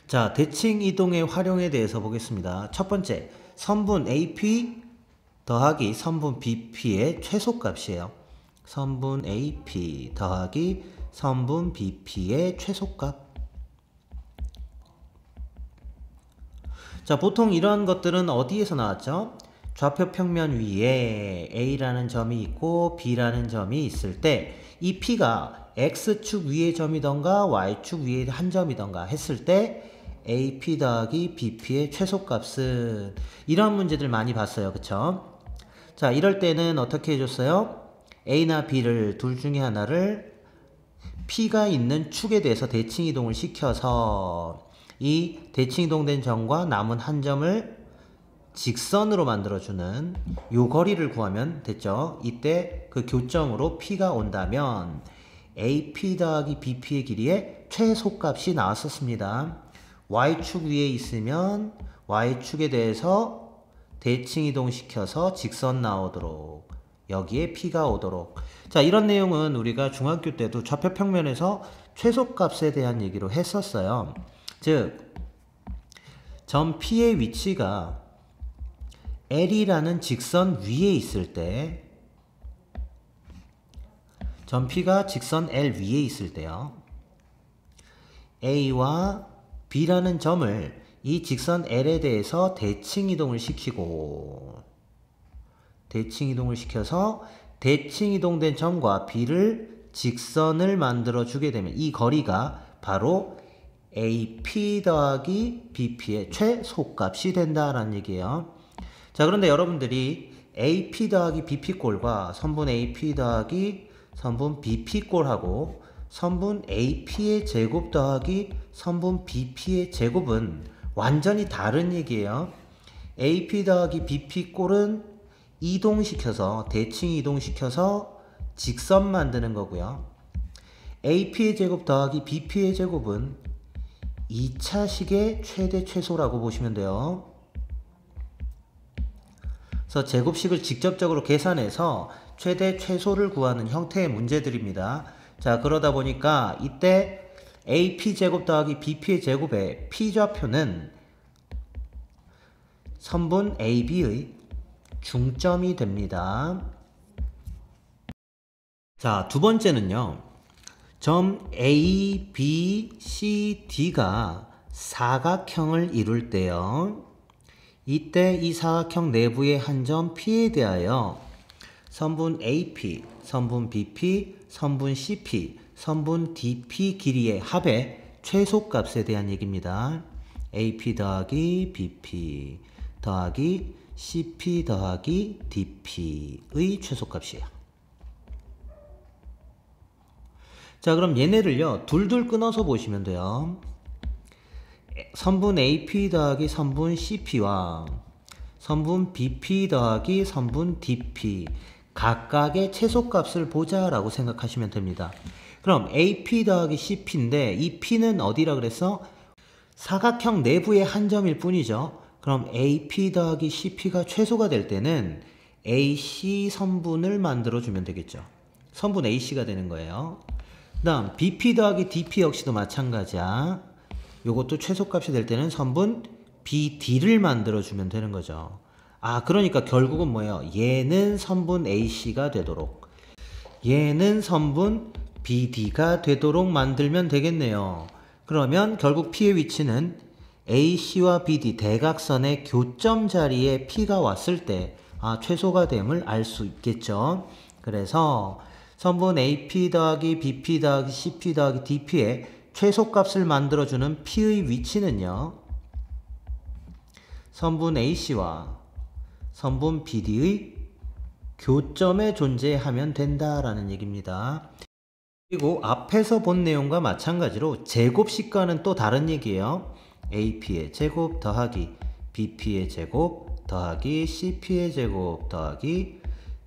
자, 대칭 이동의 활용에 대해서 보겠습니다. 첫 번째, 선분 AP 더하기 선분 BP의 최소값이에요. 선분 AP 더하기 선분 BP의 최소값. 자, 보통 이러한 것들은 어디에서 나왔죠? 좌표 평면 위에 A라는 점이 있고 B라는 점이 있을 때 이 P가 X축 위의 점이던가 Y축 위의 한 점이던가 했을 때 AP 더하기 BP의 최소값은 이런 문제들 많이 봤어요. 그쵸? 자, 이럴 때는 어떻게 해줬어요? A나 B를 둘 중에 하나를 P가 있는 축에 대해서 대칭 이동을 시켜서 이 대칭 이동된 점과 남은 한 점을 직선으로 만들어주는 요 거리를 구하면 됐죠. 이때 그 교점으로 P가 온다면 AP 더하기 BP의 길이의 최소값이 나왔었습니다. Y축 위에 있으면 Y축에 대해서 대칭 이동시켜서 직선 나오도록 여기에 P가 오도록. 자, 이런 내용은 우리가 중학교 때도 좌표 평면에서 최소값에 대한 얘기로 했었어요. 즉, 점 P의 위치가 L이라는 직선 위에 있을 때, 점 P가 직선 L 위에 있을 때요, A와 B라는 점을 이 직선 L에 대해서 대칭 이동을 시키고, 대칭 이동을 시켜서 대칭 이동된 점과 B를 직선을 만들어 주게 되면 이 거리가 바로 AP 더하기 BP의 최소값이 된다라는 얘기예요. 자, 그런데 여러분들이 AP 더하기 BP꼴과 선분 AP 더하기 선분 BP꼴하고 선분 AP의 제곱 더하기 선분 BP의 제곱은 완전히 다른 얘기예요. AP 더하기 BP꼴은 이동시켜서 대칭 이동시켜서 직선 만드는 거고요. AP의 제곱 더하기 BP의 제곱은 2차식의 최대 최소라고 보시면 돼요. 그래서 제곱식을 직접적으로 계산해서 최대 최소를 구하는 형태의 문제들입니다. 자, 그러다 보니까 이때 AP제곱 더하기 BP의 제곱의 P좌표는 선분 AB의 중점이 됩니다. 자, 두 번째는요. 점 A, B, C, D가 사각형을 이룰 때요. 이때 이 사각형 내부의 한 점 P에 대하여 선분 AP, 선분 BP, 선분 CP, 선분 DP 길이의 합의 최소값에 대한 얘기입니다. AP 더하기 BP 더하기 CP 더하기 DP의 최소값이에요. 자, 그럼 얘네를요 둘둘 끊어서 보시면 돼요. 선분 AP 더하기 선분 CP와 선분 BP 더하기 선분 DP 각각의 최소값을 보자라고 생각하시면 됩니다. 그럼 AP 더하기 CP인데 이 P는 어디라 그래서 사각형 내부의 한 점일 뿐이죠. 그럼 AP 더하기 CP가 최소가 될 때는 AC 선분을 만들어주면 되겠죠. 선분 AC가 되는 거예요. 그 다음 BP 더하기 DP 역시도 마찬가지야. 요것도 최소값이 될 때는 선분 BD를 만들어주면 되는 거죠. 아, 그러니까 결국은 뭐예요? 얘는 선분 AC가 되도록, 얘는 선분 BD가 되도록 만들면 되겠네요. 그러면 결국 P의 위치는 AC와 BD 대각선의 교점 자리에 P가 왔을 때 최소가 됨을 알 수 있겠죠. 그래서 선분 AP 더하기 BP 더하기 CP 더하기 DP의 최소값을 만들어주는 P의 위치는요, 선분 AC와 선분 BD의 교점에 존재하면 된다라는 얘기입니다. 그리고 앞에서 본 내용과 마찬가지로 제곱식과는 또 다른 얘기예요. AP의 제곱 더하기 BP의 제곱 더하기 CP의 제곱 더하기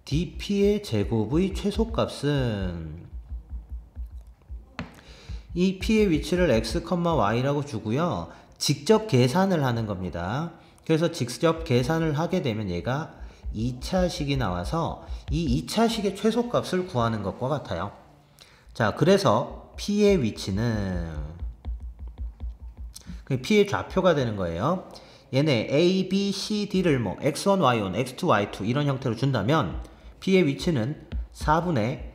DP의 제곱의 최소값은 이 P의 위치를 x, y라고 주고요. 직접 계산을 하는 겁니다. 그래서 직접 계산을 하게 되면 얘가 2차식이 나와서 이 2차식의 최소값을 구하는 것과 같아요. 자, 그래서 P의 위치는 P의 좌표가 되는 거예요. 얘네 A, B, C, D를 뭐 x1, y1, x2, y2 이런 형태로 준다면 P의 위치는 4분의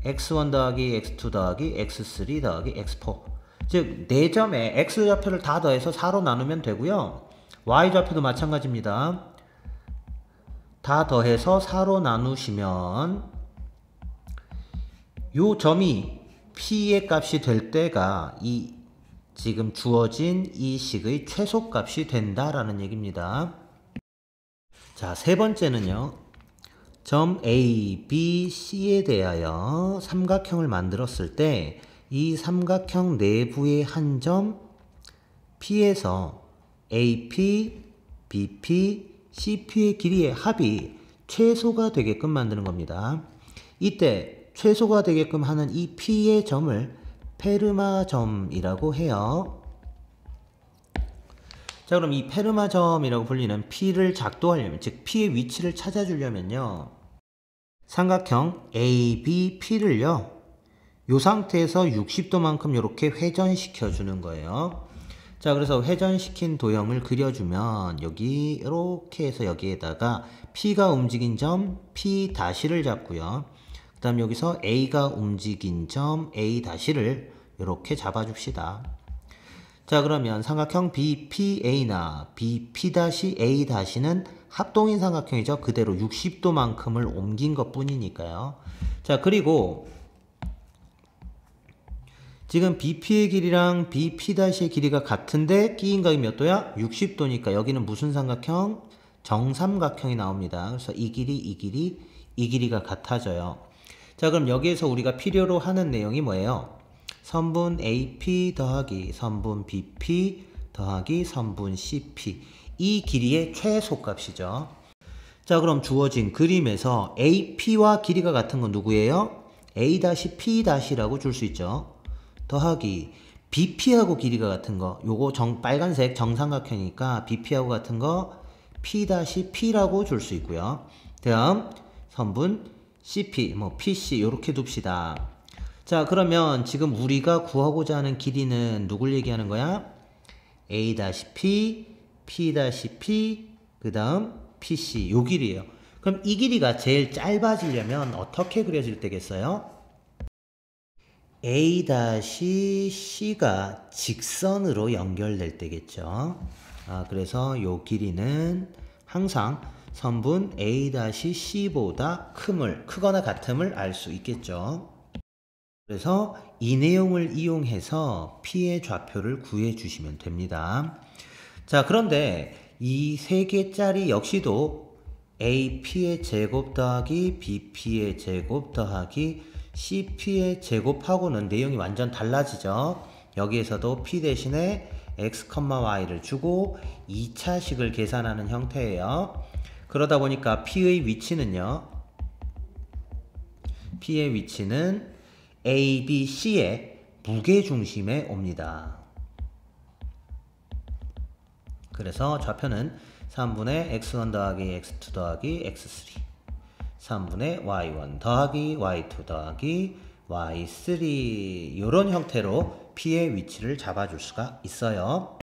x1 더하기 x2 더하기 x3 더하기 x4 즉 4점에 x좌표를 다 더해서 4로 나누면 되고요. y좌표도 마찬가지입니다. 다 더해서 4로 나누시면 요 점이 P의 값이 될 때가 이 지금 주어진 이 식의 최소값이 된다라는 얘기입니다. 자, 세 번째는요. 점 A, B, C에 대하여 삼각형을 만들었을 때 이 삼각형 내부의 한 점 P에서 AP, BP, CP의 길이의 합이 최소가 되게끔 만드는 겁니다. 이때 최소가 되게끔 하는 이 P의 점을 페르마 점이라고 해요. 자, 그럼 이 페르마 점이라고 불리는 P를 작도하려면, 즉 P의 위치를 찾아주려면요. 삼각형 ABP를요. 이 상태에서 60도만큼 이렇게 회전시켜 주는 거예요. 자, 그래서 회전시킨 도형을 그려주면 여기 이렇게 해서 여기에다가 P가 움직인 점 P-를 잡고요. 그 다음 여기서 A가 움직인 점 A-를 이렇게 잡아줍시다. 자, 그러면 삼각형 BPA나 BP-A-는 합동인 삼각형이죠. 그대로 60도만큼을 옮긴 것 뿐이니까요. 자, 그리고 지금 BP의 길이랑 BP-의 길이가 같은데 끼인 각이 몇 도야? 60도니까 여기는 무슨 삼각형? 정삼각형이 나옵니다. 그래서 이 길이가 같아져요. 자, 그럼 여기에서 우리가 필요로 하는 내용이 뭐예요? 선분 AP 더하기 선분 BP 더하기 선분 CP 이 길이의 최소값이죠. 자, 그럼 주어진 그림에서 AP와 길이가 같은 건 누구예요? A-P-라고 줄 수 있죠. 더하기 BP하고 길이가 같은 거 요거 빨간색 정삼각형이니까 BP하고 같은 거 P-P라고 줄 수 있고요. 다음 선분 CP 뭐 PC 요렇게 둡시다. 자, 그러면 지금 우리가 구하고자 하는 길이는 누굴 얘기하는 거야? A-P, P-P, 그 다음 PC 요 길이에요. 그럼 이 길이가 제일 짧아지려면 어떻게 그려질 때겠어요? A-C가 직선으로 연결될 때겠죠. 그래서 요 길이는 항상 선분 A-C보다 크거나 같음을 알 수 있겠죠. 그래서 이 내용을 이용해서 P의 좌표를 구해 주시면 됩니다. 자, 그런데 이 세 개짜리 역시도 AP의 제곱 더하기 BP의 제곱 더하기 CP의 제곱하고는 내용이 완전 달라지죠. 여기에서도 P 대신에 X, Y를 주고 2차식을 계산하는 형태예요. 그러다 보니까 P의 위치는요. P의 위치는 A, B, C의 무게중심에 옵니다. 그래서 좌표는 3분의 x1 더하기 x2 더하기 x3 3분의 y1 더하기 y2 더하기 y3 이런 형태로 P의 위치를 잡아줄 수가 있어요.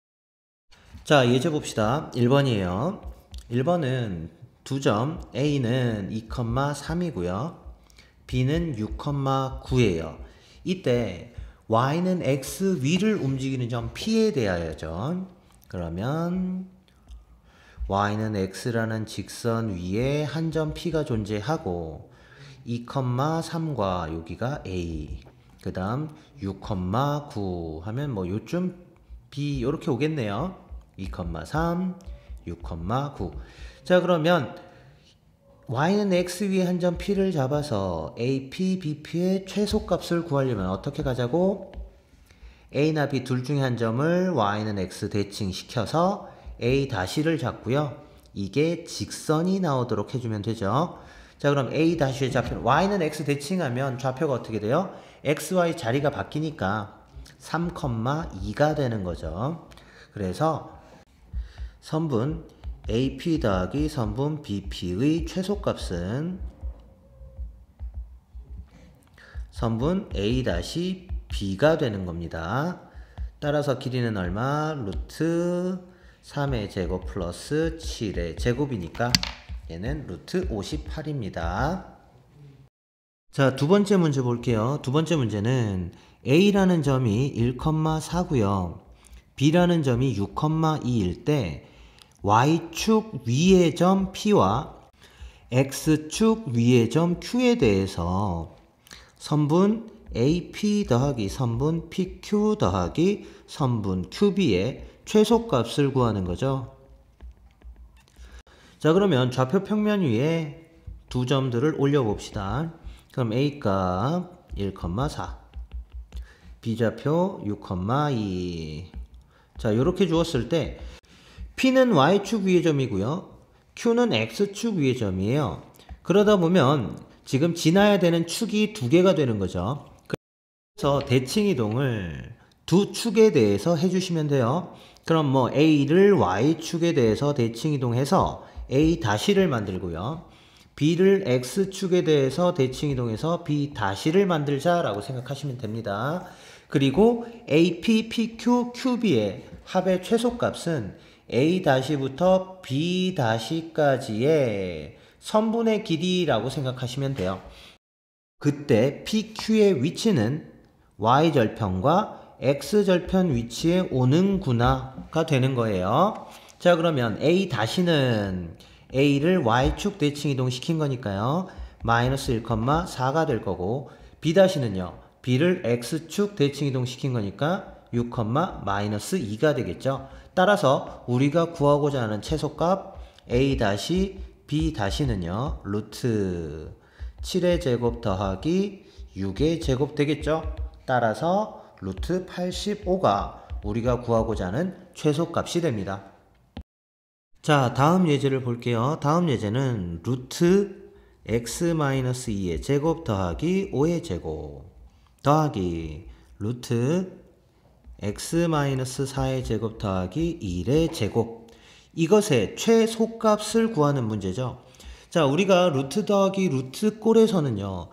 자, 예제 봅시다. 1번이에요. 1번은 두 점 A는 2,3이고요. B는 6,9예요. 이때 Y는 X 위를 움직이는 점 P에 대하여죠. 그러면 Y는 X라는 직선 위에 한 점 P가 존재하고 2,3과 여기가 A 그 다음 6,9 하면 뭐 요쯤 B 이렇게 오겠네요. 2,3 6,9 자, 그러면 Y는 X 위에 한 점 P를 잡아서 AP, BP의 최소값을 구하려면 어떻게 가자고? A나 B 둘 중에 한 점을 Y는 X 대칭시켜서 A-를 잡고요. 이게 직선이 나오도록 해주면 되죠. 자, 그럼 A-의 좌표 Y는 X 대칭하면 좌표가 어떻게 돼요? XY 자리가 바뀌니까 3,2가 되는 거죠. 그래서 선분 AP 더하기 선분 BP의 최소값은 선분 A-B가 되는 겁니다. 따라서 길이는 얼마? 루트 3의 제곱 플러스 7의 제곱이니까 얘는 루트 58입니다. 자, 두 번째 문제 볼게요. 두 번째 문제는 A라는 점이 1,4고요. B라는 점이 6,2일 때 Y축 위의 점 P와 X축 위의 점 Q에 대해서 선분 AP 더하기 선분 PQ 더하기 선분 QB의 최소값을 구하는 거죠. 자, 그러면 좌표 평면 위에 두 점들을 올려봅시다. 그럼 A값 1,4, B좌표 6,2. 자, 이렇게 주었을 때 P는 Y축 위의 점이고요. Q는 X축 위의 점이에요. 그러다 보면 지금 지나야 되는 축이 두 개가 되는 거죠. 그래서 대칭이동을 두 축에 대해서 해주시면 돼요. 그럼 뭐 A를 Y축에 대해서 대칭이동해서 A-를 만들고요. B를 X축에 대해서 대칭이동해서 B-를 만들자라고 생각하시면 됩니다. 그리고 AP, PQ, QB의 합의 최소값은 A-부터 B-까지의 선분의 길이라고 생각하시면 돼요. 그때 PQ의 위치는 Y절편과 X절편 위치에 오는구나가 되는 거예요. 자, 그러면 A-는 A를 Y축 대칭 이동시킨 거니까요. 마이너스 1,4가 될 거고, B-는요. B를 X축 대칭 이동시킨 거니까 6, -2가 되겠죠. 따라서 우리가 구하고자 하는 최소값 A-B-는요. 루트 7의 제곱 더하기 6의 제곱 되겠죠. 따라서 루트 85가 우리가 구하고자 하는 최소값이 됩니다. 자, 다음 예제를 볼게요. 다음 예제는 루트 x-2의 제곱 더하기 5의 제곱 더하기 루트 x-4의 제곱 더하기 1의 제곱, 이것의 최소값을 구하는 문제죠. 자, 우리가 루트 더하기 루트 꼴에서는요,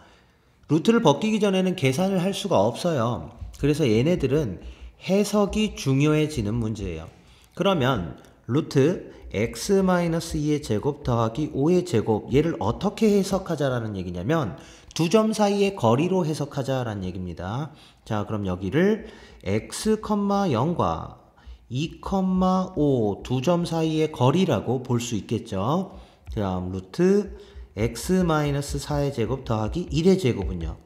루트를 벗기기 전에는 계산을 할 수가 없어요. 그래서 얘네들은 해석이 중요해지는 문제예요. 그러면 루트 x-2의 제곱 더하기 5의 제곱, 얘를 어떻게 해석하자라는 얘기냐면 두 점 사이의 거리로 해석하자라는 얘기입니다. 자, 그럼 여기를 x,0과 2,5 두 점 사이의 거리라고 볼 수 있겠죠. 그럼 루트 x-4의 제곱 더하기 1의 제곱은요,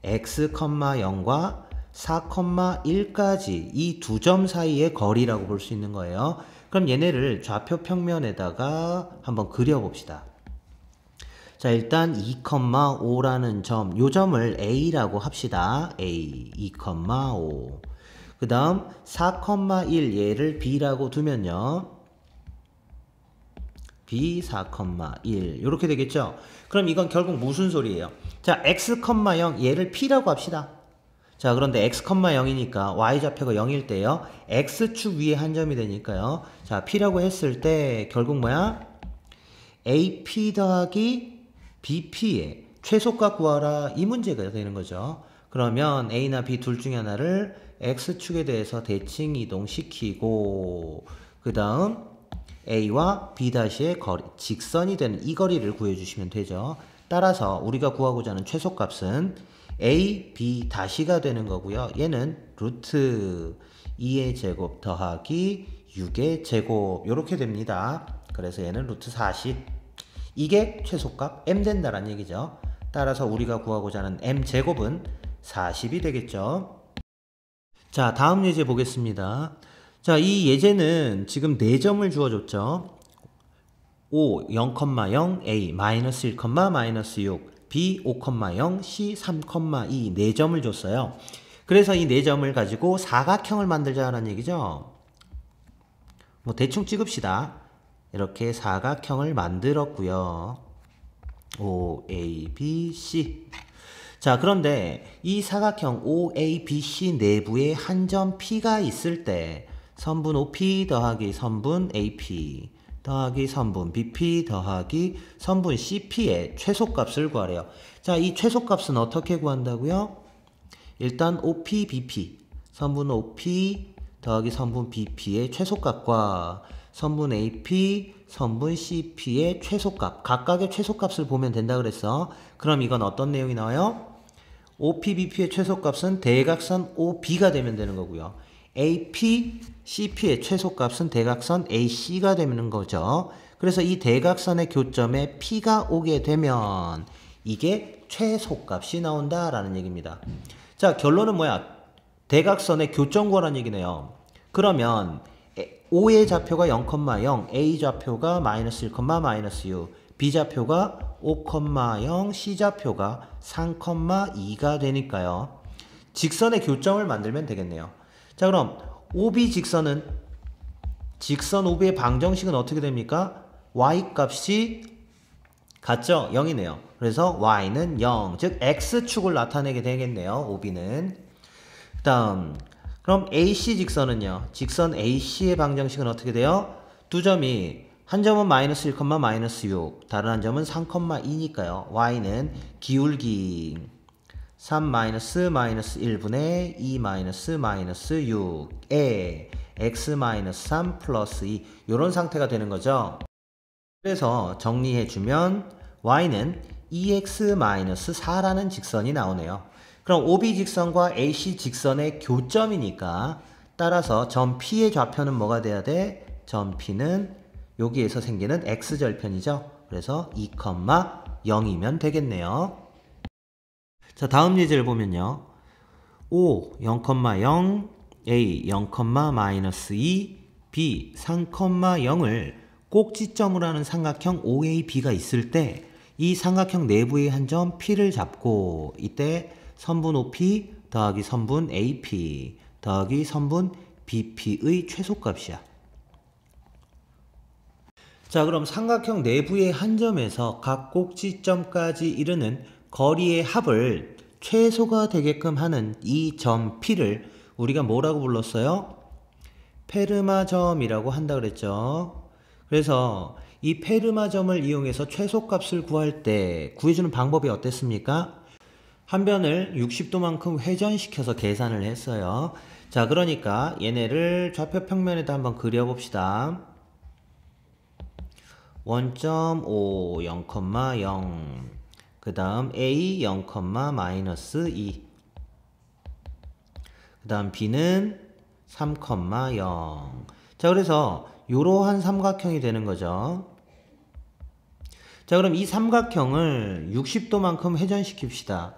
x,0과 4,1까지 이 두 점 사이의 거리라고 볼 수 있는 거예요. 그럼 얘네를 좌표 평면에다가 한번 그려봅시다. 자, 일단 2,5라는 점, 요 점을 A라고 합시다. A, 2,5. 그 다음 4,1 얘를 B라고 두면요, B 4,1 이렇게 되겠죠. 그럼 이건 결국 무슨 소리예요? 자, x,0 얘를 P라고 합시다. 자, 그런데 x,0이니까 y좌표가 0일 때요, x축 위에 한 점이 되니까요, 자, P라고 했을 때 결국 뭐야? AP 더하기 BP의 최소값 구하라, 이 문제가 되는 거죠. 그러면 A나 B 둘 중에 하나를 X축에 대해서 대칭 이동시키고, 그 다음 A와 B'의 거리, 직선이 되는 이 거리를 구해주시면 되죠. 따라서 우리가 구하고자 하는 최소값은 A, B-가 되는 거고요. 얘는 루트 2의 제곱 더하기 6의 제곱 이렇게 됩니다. 그래서 얘는 루트 40. 이게 최소값 M 된다라는 얘기죠. 따라서 우리가 구하고자 하는 M제곱은 40이 되겠죠. 자, 다음 예제 보겠습니다. 자, 이 예제는 지금 4점을 주어줬죠. O 0,0, A 마이너스 1, 마이너스 6, B 5,0, C 3,2 4점을 줬어요. 그래서 이 4점을 가지고 사각형을 만들자는 얘기죠. 뭐 대충 찍읍시다. 이렇게 사각형을 만들었고요. O, A, B, C. 자, 그런데 이 사각형 O, A, B, C 내부에 한 점 P가 있을 때 선분 OP 더하기 선분 AP 더하기 선분 BP 더하기 선분 CP의 최소값을 구하래요. 자, 이 최소값은 어떻게 구한다고요? 일단 OP, BP 선분 OP 더하기 선분 BP의 최소값과 선분 AP, 선분 CP의 최소값, 각각의 최소값을 보면 된다 그랬어. 그럼 이건 어떤 내용이 나와요? OP, BP의 최소값은 대각선 OB가 되면 되는 거고요. AP, CP의 최소값은 대각선 AC가 되는 거죠. 그래서 이 대각선의 교점에 P가 오게 되면 이게 최소값이 나온다라는 얘기입니다. 자, 결론은 뭐야? 대각선의 교점 구하라는 얘기네요. 그러면 O의 좌표가 0,0, A 좌표가 마이너스 1, 마이너스 6, B 좌표가 5,0, C 좌표가 3,2가 되니까요. 직선의 교점을 만들면 되겠네요. 자, 그럼 OB 직선은 직선 OB의 방정식은 어떻게 됩니까? Y 값이 같죠? 0이네요. 그래서 Y는 0, 즉 X축을 나타내게 되겠네요. OB는. 다음, 그럼 AC 직선은요? 직선 AC의 방정식은 어떻게 돼요? 두 점이 한 점은 마이너스 1, 마이너스 6, 다른 한 점은 3,2니까요. Y는 기울기 3 마이너스 1분의 2 마이너스 6에 x 마이너스 3 플러스 2 이런 상태가 되는 거죠. 그래서 정리해주면 y는 2x 마이너스 4라는 직선이 나오네요. 그럼 OB 직선과 AC 직선의 교점이니까 따라서 점 P의 좌표는 뭐가 돼야 돼? 점 P는 여기에서 생기는 x절편이죠. 그래서 2,0이면 되겠네요. 자, 다음 예제를 보면요. O 0,0, A 0, 마이너스 2, B 3,0을 꼭지점으로 하는 삼각형 OAB가 있을 때 이 삼각형 내부의 한 점 P를 잡고 이때 선분 OP 더하기 선분 AP 더하기 선분 BP의 최소값이야. 자, 그럼 삼각형 내부의 한 점에서 각 꼭지점까지 이르는 거리의 합을 최소가 되게끔 하는 이 점 P를 우리가 뭐라고 불렀어요? 페르마점이라고 한다 그랬죠. 그래서 이 페르마점을 이용해서 최소값을 구할 때 구해주는 방법이 어땠습니까? 한 변을 60도만큼 회전시켜서 계산을 했어요. 자, 그러니까 얘네를 좌표 평면에다 한번 그려봅시다. 원점 O 0,0 그 다음 A 0, 마이너스 2 그 다음 B는 3,0 자, 그래서 이러한 삼각형이 되는 거죠. 자, 그럼 이 삼각형을 60도만큼 회전시킵시다.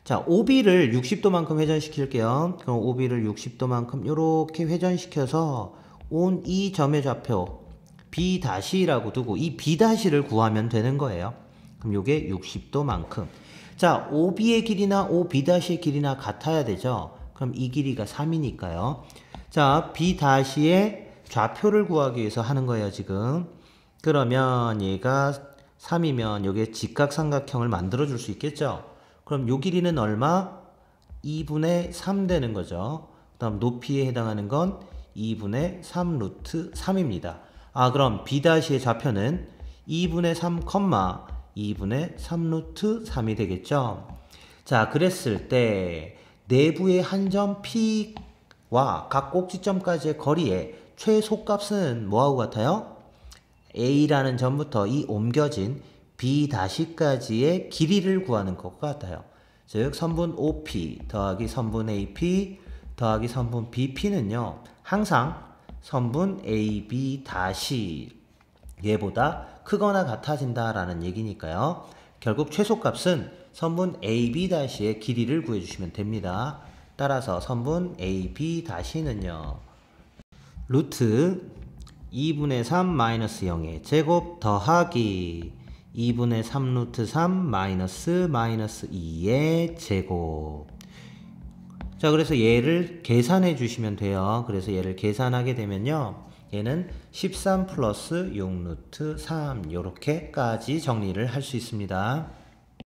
자, OB를 60도만큼 회전시킬게요. 그럼 OB를 60도만큼 이렇게 회전시켜서 온 이 점의 좌표 B'라고 두고 이 B'를 구하면 되는 거예요. 그럼 요게 60도만큼. 자, OB의 길이나 OB'의 길이나 같아야 되죠. 그럼 이 길이가 3이니까요. 자, B'의 좌표를 구하기 위해서 하는 거예요, 지금. 그러면 얘가 3이면 요게 직각삼각형을 만들어 줄 수 있겠죠. 그럼 요 길이는 얼마? 2분의 3 되는 거죠. 그 다음 높이에 해당하는 건 2분의 3 루트 3입니다. 아, 그럼 B'의 좌표는 2분의 3, 2분의 3 루트 3이 되겠죠. 자, 그랬을 때 내부의 한 점 P와 각 꼭지점까지의 거리의 최소값은 뭐하고 같아요? A라는 점부터 이 옮겨진 B'까지의 길이를 구하는 것과 같아요. 즉 선분 OP 더하기 선분 AP 더하기 선분 BP는요. 항상 선분 AB' 얘보다 크거나 같아진다라는 얘기니까요. 결국 최소값은 선분 AB'의 길이를 구해주시면 됩니다. 따라서 선분 AB'는요. 루트 2분의 3 마이너스 0의 제곱 더하기 2분의 3 루트 3 마이너스 2의 제곱. 자, 그래서 얘를 계산해 주시면 돼요. 그래서 얘를 계산하게 되면요. 얘는 13 플러스 6 루트 3 요렇게까지 정리를 할 수 있습니다.